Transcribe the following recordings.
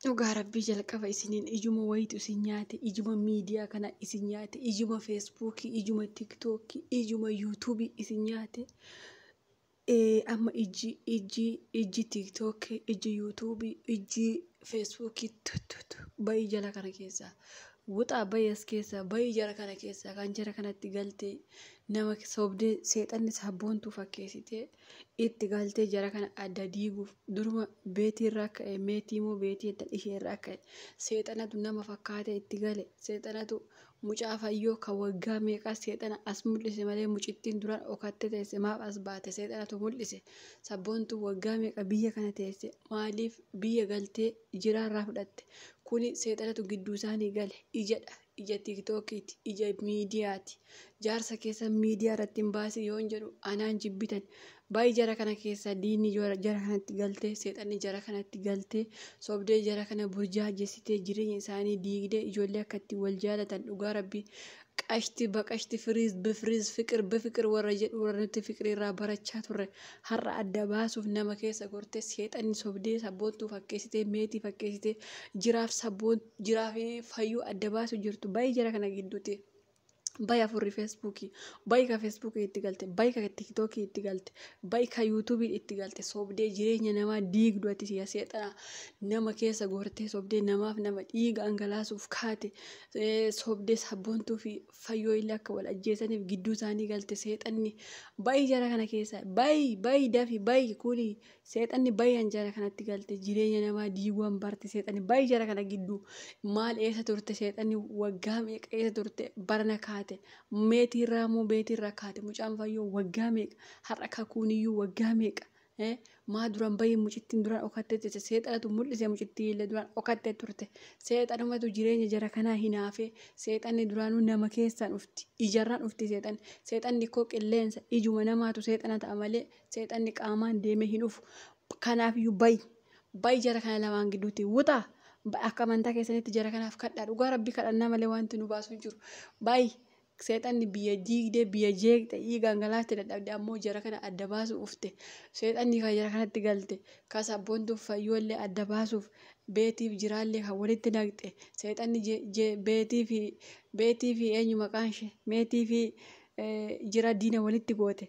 Dhugaa rabbii jalqaba isiniin ijuma wayitu isin nyaate, ijuma miidiyaa kana isin nyaate, ijuma feesbuukii, ijuma tiktookii, ijuma yuutuubii isin nyaate. Amma iji tiktookii, iji yuutuubii, iji feesbuukii bayii jala kana keessaa. Wuxaa bayii as keessaa, bayii jara kana keessaa kan jara kanatti galtee nama sobdee seexanni sabboontuu fakkeessitee itti galtee jara kana adda diiguuf duruma beetii irraa ka'e meetii moo beetii ishee irraa ka'e seexanatu nama fakkaatee itti gale seexanatu mucaa fayyoo kan waggaa meeqaa seexana as mul'ise malee mucittiin duraan okattee teesse maaf as baate seexanatu mul'ise sabboontuu waggaa meeqa biyya kana teesse maaliif biyya galtee jiraarraa fudhatte kuni seexanatu gidduu isaanii gale ijadha. Ija tiktookiiti, ija miidiyaati. Jaarsa keessa miidiyaa irratti hin baasii yoo jedhu anaan jibbitan. Baay'ee jara kana keessa diinni jara kanatti galtee, seexanni jara kanatti galtee, sobdee jara kana burjaajessitee jireenya isaanii diigdee ijoollee akkatti wal jaalatan dhugaa rabbii. Qashti baqashti firiis bifiriis fiqir bifiqir warra jedhu warra nuti fiqirirraa barachaa turre har'a adda baasuuf nama keessa gortee seexanni sobdee sabboontuu fakkeessitee meetii fakkeessitee jiraaf fayyuu adda baasu jirtu baay'ee jara kana gidduuti. Baay'ee afurri feesbuukii baay'ee ka feesbuukii itti galte baay'ee ka tiktookii itti galte baay'ee ka yuutuubii itti galte sobdee jireenya namaa diigdu ati siya seexana nama keessa gortee sobdee namaaf nama dhiiga angalaasuuf kaate sobdee sabboontuu fi fayyoo illee akka wal ajjeesaniif gidduu isaanii galte seexanni baay'ee jara kana keessa baay'ee dafi baay'ee kuni seexanni baay'ee jara kanatti galte jireenya namaa diiguun barti seexanni baay'ee jara kana gidduu maal eessa turte seexanni waggaa meeqa eessa turte barana kaate. Meetii irraa moo beetii irraa kaate mucaan fayyoo waggaa meeqa har'a kakuuniyyuu waggaa meeqa maa duraan baay'ee mucittiin duraan okattee turte seexanatu mul'ise mucittii illee duraan okattee turte seexanumatu jireenya jara kanaa hinaafee seexanni duraanuu nama keessaan dhufti ijarraan dhufti seexanni koo qilleensa ijuma namaatu seexana ta'a malee seexanni qaamaan deemee hin dhufu kanaafiyyuu baay'ee jara kana lamaan gidduutti wuxaa. Akka amantaa keessanitti jara kanaaf kadhaa dhugaa rabbii kadhannaa malee wanti nu baasuu jiru baay'ee seexanni biyya diigdee biyya jeeqxe dhiiga angalaatti dadhabde ammoo jara kana adda baasuu ufte seexanni kan jara kanatti galte kan sabboontuuf fayyoollee adda baasuuf beetiif jiraallee kan walitti naqxe seexanni beetii fi eenyu maqaan ishee meetii fi jira diina walitti goote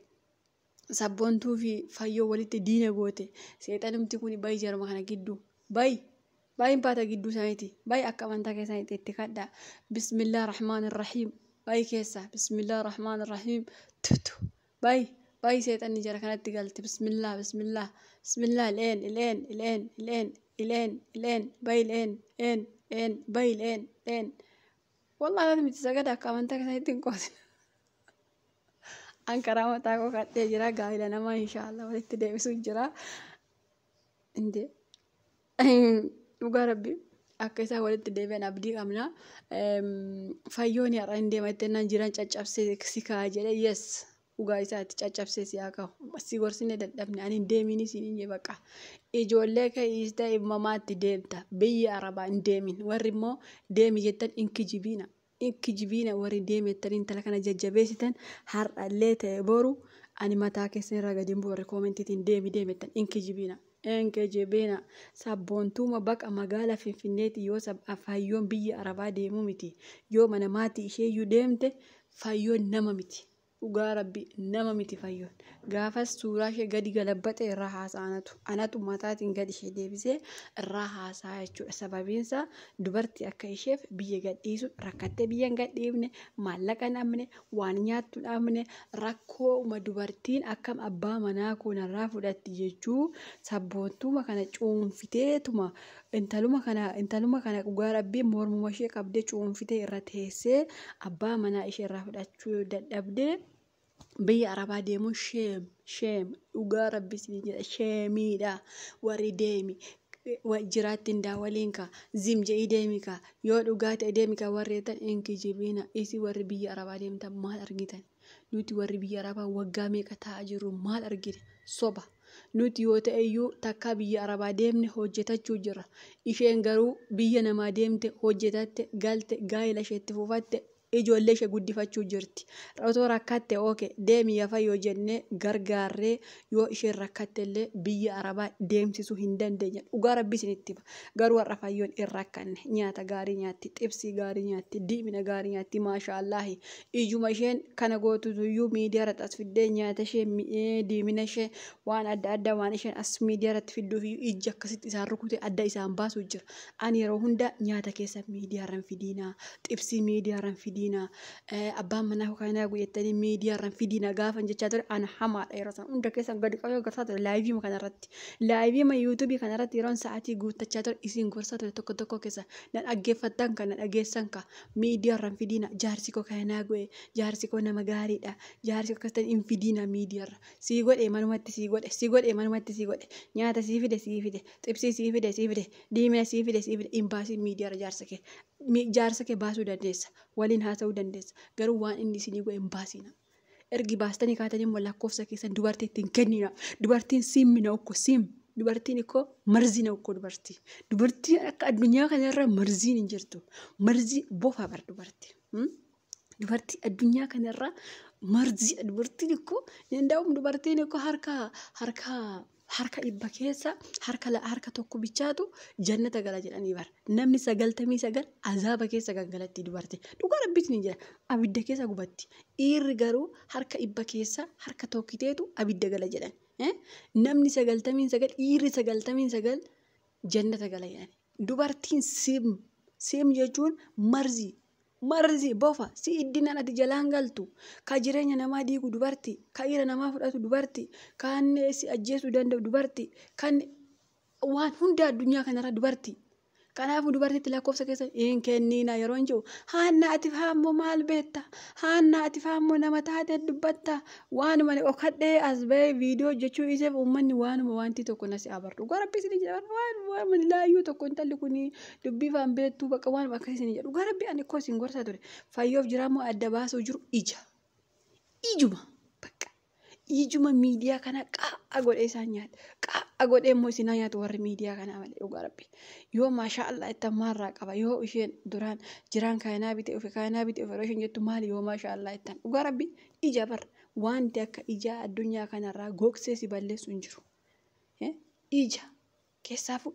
sabboontuu fi fayyoo walitti diina goote seexanumti kun baay'ee jaruma kana gidduu baay'een baata gidduu isaaniiti baay'ee akka amantaa keessanitti itti kadhaa bismillah rahmaan irrahiim baay'ee keessa bismillah rahmaan irrahiim baay'ee seexanni jara kanatti galte bismillah ileen baay'ee wallaahi miti sagada akka amantaa keessanitti hin qoosin ankaraa mataa koo kadhee jira gaa'ila namaa inshaallah walitti deebisuu jira dhugaa rabbii akka isaa walitti deebi'an abdii qabna fayyoon har'a hin deemattennaan jiran caccabsee si kaa jedhe yes dhugaa isaatti caccabsee si haa ka'u si gorsine dadhabne ani hin deemini siin hin baqa ijoollee keeyis ta'e mamaatti deemta biyya arabaa hin deemin warri immoo deemi jettan inkijibiina warri deemettanii intala kana jajjabeessitan har'allee ta'e boru ani mataa keessan irraa gadi hin bu'u koomentiitiin deemettan inkijibiina. Enkejebeena sabboontuuma baqa magaala Finfinneeti yoo fayyoon biyya arabaa deemuu miti yoo mana maatii isheeyyuu deemte fayyoon nama miti dhugaa rabbii nama miti fayyoon gaafas suuraa ishee gadi galabbaxe irraa haasa'anatu anatu mataatiin gadi ishee deebisee irraa haasa'a jechuudha sababiinsa dubartii akka isheef biyya gadhiisu rakkattee biyya hin gadhiifne maallaqa dhabne waan nyaattu dhabne rakkooma dubartiin akkam abbaa manaa kunarraa fudhatti jechuu sabboontuuma kana cuunfiteetuma intaluma kana dhugaa rabbii mormuma ishee qabdee cuunfitee irra teessee abbaa manaa ishee irraa fudhachuu dadhabdee biyya arabaa deemuun sheem dhugaa rabbii siin jedha sheemiidha warri deemi jiraattiin daawwaliin ka zimja'ii deemi ka yoo dhugaa ta'e deemi ka warri tan inkijibiina isi warri biyya arabaa deemtan maal argitan nuti warri biyya arabaa waggaa meeqa taa'aa jirru maal argite soba nuti yoo ta'eyyuu takka biyya arabaa deemne hojjetachuu jira isheen garuu biyya namaa deemte hojjetatte galte gaa'ela isheetti fufatte ijoollee ishee guddifachuu jirti. Otoo rakkatte oke deemi yafa yoo jenne gargaarree yoo isheen rakkatte illee biyya Arabaa deemsisuu hin dandeenya. Dhugaa rabbii isinitti hima. Garuu har'a Fayyoon hin rakkanne nyaata gaarii nyaatti, xibsii gaarii nyaatti, diimina gaarii nyaatti maashaallahi. Ijuma isheen kana gootutuyyuu miidiyaa irratti as fiddee nyaata ishee diimina ishee waan adda addaa waan isheen as miidiyaa irratti fidduuf ija akkasitti isaan rukute adda isaan baasu jira. Ani yeroo hunda nyaata keessa miidiyaa irraan fidiinaa, xibsii miidiyaa irraan fidiinaa, abbaan manaa kanaa guyyattanii miidiyaa irraan fidiinaa gaafan jechaa ture ana hamaadha yeroo sana hunda keessan gadi qabee gorsaa ture laayivii kanarratti. Laayivii yuutuubii kanarratti yeroon sa'aatii guuttachaa ture isin gorsaa ture tokko keessa nan dhaggeeffattan kan dhageessan ka miidiyaa irraan fidiinaa jaarsi koo kanaa gu'e jaarsi koo nama gaariidha jaarsi koo akkasitti hin fidiinaa miidiyaa irra sii godhe manumatti sii godhe manumatti sii godhe nyaata sii fide xibsii sii fide diimina sii fide imbaasii miidiyaa irra jaarsa kee baasuu dandeessa waliin haasa'uu dandeessa garuu waan inni isinii godhe imbaasiina. Ergi baastanii kaatanii immoo lakkoofsa keessan dubartii ittiin kennina. Dubartiin simmina okko dubartiin ikkoo marziina okko dubartiin akka addunyaa kanarra marziin hin jirtu. Marzii bofa bar dubartii addunyaa kanarra marziidha dubartiin ikkoo dubartiin ikkoo harka dhibba keessa harka tokko bichaatu jannata gala jedhanii bar namni 99 azaaba keessa gangalatti dubartii dhugaa rabbiitiin hin jira abidda keessa gubatti dhiirri garuu harka dhibba keessa harka tokkiteetu abidda gala jedhan namni 99 dhiirri 99 jannata gala jedhan dubartiin sim jechuun marzii bofa si iddinaan ati jalaan galtu ka jireenya namaa diigu dubartii ka dhiira namaa fudhatu dubartii kan si ajjeesuu danda'u dubartii kan waan hunda addunyaa kanarra dubartii. Kanaafuu dubartiitti lakkoofsa keessa hin kenniina yeroo hin jiru haannaa ati faammoo maal beekta haannaa ati faammoo nama taate dubbatta waanuma dhokadhee as bahee viidiyoo hojjechuu iseef uummanni waanuma wanti tokko nasi abarru garabbii isin jedha waan laayyuu tokko intalli kuni dubbii faan beektuu bakka waan akka isin jedhu garabbii ani koo isin gorsaa ture Fayyoof jiraammoo adda baasuu jiru ijuma miidiyaa kana qaa'a godhee isaan nyaata qaa'a godhee immoo isin nyaatu warri miidiyaa kana malee dhugaa rabbi yoo maashaallah itti ammaarraa qaba yoo isheen duraan jiraan kaayinaa bitee ofi yeroo isheen jettu maali yoo maashaallah ittaan dhugaa rabbi ija bar wanti akka ija addunyaa kanarraa gogsee si balleessu hin jiru ija keessaafuu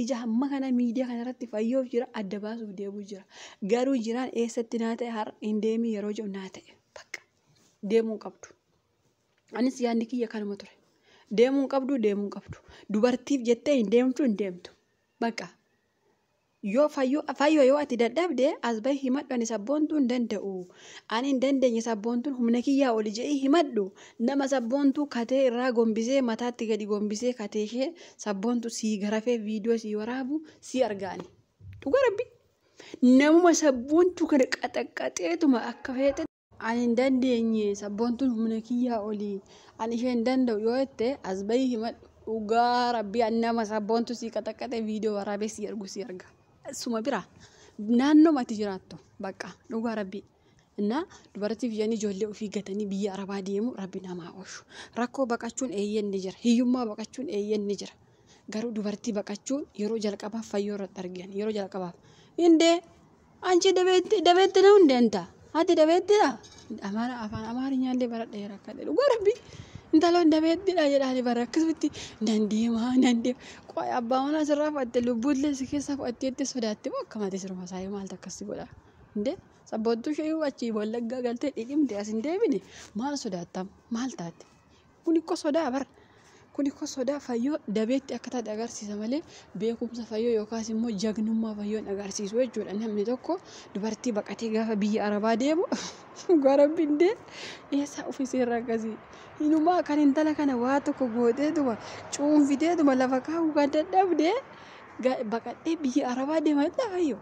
ija hamma kana miidiyaa kanarratti Fayyoof jira adda baasuuf deebuu jira garuu jiraan eessatti naa ta'e har'a hin deemii yeroo jedhu naa ta'e bakka deemuu qabdu. Anis yaadni kiyya kanuma ture. Deemuu qabdu. Dubartiif jettee hin deemtu. Bakka yoo Fayyoo yoo ati dadhabde as bahi himadhu ani sabboontuu hin danda'u. Ani hin dandeenye sabboontuun humna kiyyaa oli jedhii himadhu. Nama sabboontuu katee irraa gombisee mataatti gadi gombisee katee ishee sabboontuu sii garafee viidiyoo sii waraabu sii argaani. Dhugaa rabbi. Namuma sabboontuu kana qaxaqqaxeetuma akka feete. Ani hin dandeenye sabboontuun humna kiyyaa olii ani ishee hin danda'u yoo jette as bahii himadhu dhugaa rabbii ani nama sabboontuu sii qaxaqqaxee viidiyoo waraabee sii arga. Suma bira naannoo mati jiraattu bakka dhugaa rabbii. Innaa dubartiif jedhanii ijoollee ofii gatanii biyya Arabaa deemu rabbi namaa oolchu. Rakkoo baqachuun eeyyan ni jira. Hiyyummaa baqachuun eeyyan ni jira. Garuu dubartii baqachuun yeroo jalqabaaf Fayyoo irratti argan yeroo jalqabaaf. Indee anchi dabeetti na hundeenta. Ati dabeettidha. Afaan Amaariyaa illee baradheera akka jedhu dhugaa rabbi intaloon dabeettidha jedhanii bara akkasutti dandeema qoy abbaa manaa sirraa fudhatte lubbuullee si keessa fudhatteetti sodaatte akka maatii sirma saayii maaltu akkasii godha indee sabboontuu ishee achi Wallaggaa galtee dhidhimte as hin deebine maal sodaattam maal taate kun ikkoo sodaa Fayyoo dabeetti akka taate agarsiisa malee beekumsa Fayyoo yookaas immoo jagnummaa Fayyoon agarsiisu jechuudha namni tokko dubartii baqatee gaafa biyya Arabaa deemu garabindee eessa ofiiseerra akkasii inumaa kan intala kana waa tokko gooteetuma cuunfiteetuma lafa kaa'uu kan dadhabdee baqadhee biyya Arabaa deemadha Fayyoo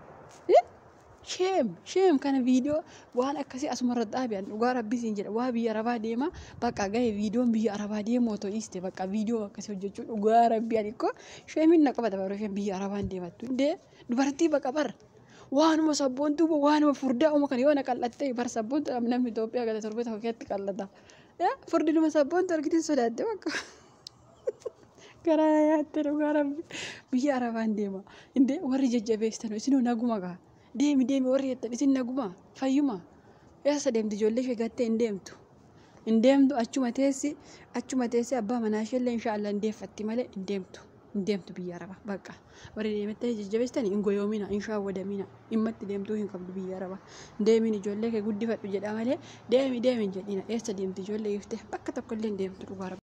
sheem kana viidiyoo waan akkasii asumarra dhaabi'an dhugaa rabbisiin jedha waa biyya Arabaa deema bakka gahe viidiyoon biyya Arabaa deemu otoo dhiiste bakka viidiyoo akkasii hojjechuun dhugaa rabbiin ikkoo sheemiin na qabata bara isheen biyya Arabaan deemattu indee dubartii bakka bar waanuma sabboontuu waanuma furdaa uuma kan yoo na qal'attee bar sabboontuu namni Itoophiyaa gata torbee tokko keessatti qallata furdinuma sabboontuu argitee sodaatte bakka garaa yaatte dhugaa rabbi biyya Arabaan deema indee warri jajjabeessan isinuu naguma gaha. deemi warri jettan isin naguma fayyuma eessa deemti ijoollee ishee gattee hin deemtu achuma teessi abbaa manaa isheellee inshaallah hin deeffatti malee hin deemtu biyya arabaa bakka warri deemettee jajjabeessitanii hin goyoomina hin shaawwadamina dhimmatti deemtuu hin qabdu biyya arabaa deemin ijoollee kee guddifadhu jedha malee deemi jedhina eessa deemti ijoollee iftee bakka tokkollee hin deemtu dhugaa